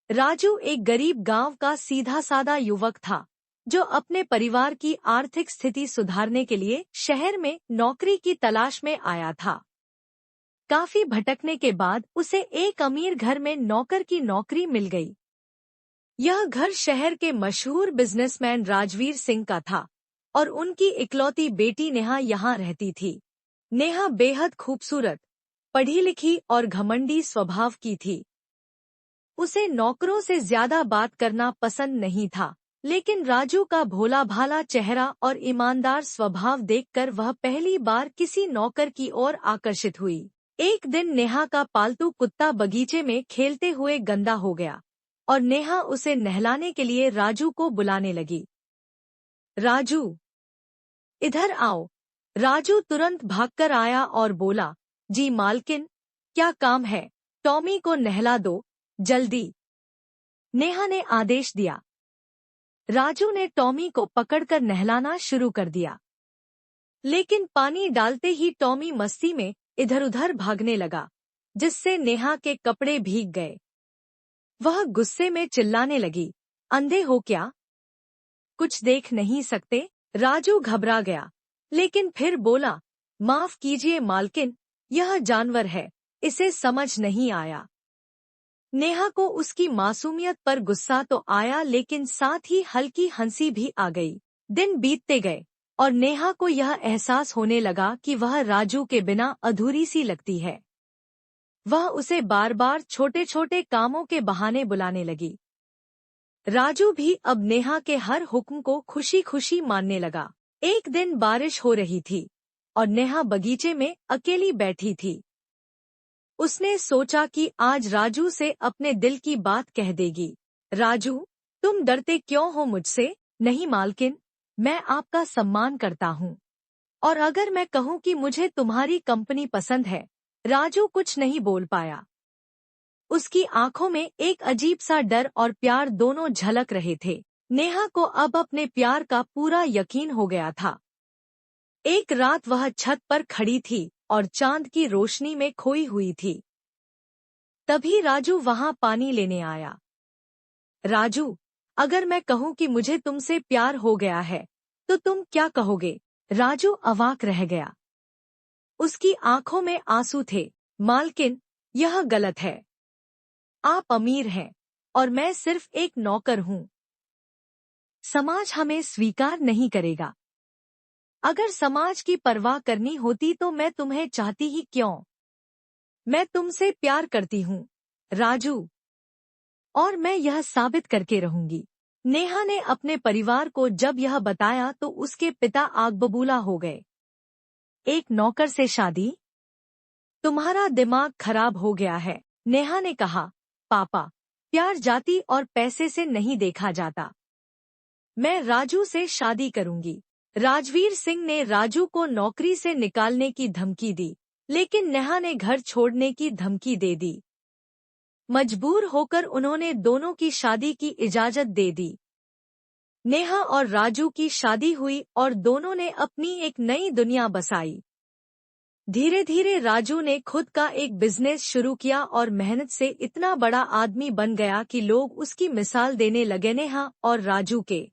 राजू एक गरीब गांव का सीधा साधा युवक था, जो अपने परिवार की आर्थिक स्थिति सुधारने के लिए शहर में नौकरी की तलाश में आया था। काफी भटकने के बाद उसे एक अमीर घर में नौकर की नौकरी मिल गई। यह घर शहर के मशहूर बिजनेसमैन राजवीर सिंह का था और उनकी इकलौती बेटी नेहा यहाँ रहती थी। नेहा बेहद खूबसूरत, पढ़ी लिखी और घमंडी स्वभाव की थी। उसे नौकरों से ज्यादा बात करना पसंद नहीं था, लेकिन राजू का भोला भाला चेहरा और ईमानदार स्वभाव देखकर वह पहली बार किसी नौकर की ओर आकर्षित हुई। एक दिन नेहा का पालतू कुत्ता बगीचे में खेलते हुए गंदा हो गया और नेहा उसे नहलाने के लिए राजू को बुलाने लगी। राजू, इधर आओ। राजू तुरंत भागकर आया और बोला, जी मालकिन, क्या काम है? टॉमी को नहला दो, जल्दी। नेहा ने आदेश दिया। राजू ने टॉमी को पकड़कर नहलाना शुरू कर दिया, लेकिन पानी डालते ही टॉमी मस्ती में इधर उधर भागने लगा, जिससे नेहा के कपड़े भीग गए। वह गुस्से में चिल्लाने लगी, अंधे हो क्या? कुछ देख नहीं सकते? राजू घबरा गया, लेकिन फिर बोला, माफ कीजिए मालकिन, यह जानवर है, इसे समझ नहीं आया। नेहा को उसकी मासूमियत पर गुस्सा तो आया, लेकिन साथ ही हल्की हंसी भी आ गई। दिन बीतते गए और नेहा को यह एहसास होने लगा कि वह राजू के बिना अधूरी सी लगती है। वह उसे बार बार छोटे छोटे कामों के बहाने बुलाने लगी। राजू भी अब नेहा के हर हुक्म को खुशी खुशी मानने लगा। एक दिन बारिश हो रही थी और नेहा बगीचे में अकेली बैठी थी। उसने सोचा कि आज राजू से अपने दिल की बात कह देगी। राजू, तुम डरते क्यों हो मुझसे? नहीं मालकिन, मैं आपका सम्मान करता हूँ, और अगर मैं कहूँ कि मुझे तुम्हारी कंपनी पसंद है। राजू कुछ नहीं बोल पाया। उसकी आंखों में एक अजीब सा डर और प्यार दोनों झलक रहे थे। नेहा को अब अपने प्यार का पूरा यकीन हो गया था। एक रात वह छत पर खड़ी थी और चांद की रोशनी में खोई हुई थी। तभी राजू वहां पानी लेने आया। राजू, अगर मैं कहूँ कि मुझे तुमसे प्यार हो गया है, तो तुम क्या कहोगे? राजू अवाक रह गया। उसकी आंखों में आंसू थे। मालकिन, यह गलत है। आप अमीर हैं और मैं सिर्फ एक नौकर हूँ। समाज हमें स्वीकार नहीं करेगा। अगर समाज की परवाह करनी होती तो मैं तुम्हें चाहती ही क्यों? मैं तुमसे प्यार करती हूँ, राजू, और मैं यह साबित करके रहूंगी। नेहा ने अपने परिवार को जब यह बताया तो उसके पिता आग बबूला हो गए। एक नौकर से शादी? तुम्हारा दिमाग खराब हो गया है। नेहा ने कहा, पापा, प्यार जाति और पैसे से नहीं देखा जाता। मैं राजू से शादी करूंगी। राजवीर सिंह ने राजू को नौकरी से निकालने की धमकी दी, लेकिन नेहा ने घर छोड़ने की धमकी दे दी। मजबूर होकर उन्होंने दोनों की शादी की इजाजत दे दी। नेहा और राजू की शादी हुई और दोनों ने अपनी एक नई दुनिया बसाई। धीरे धीरे राजू ने खुद का एक बिजनेस शुरू किया और मेहनत से इतना बड़ा आदमी बन गया कि लोग उसकी मिसाल देने लगे। नेहा और राजू के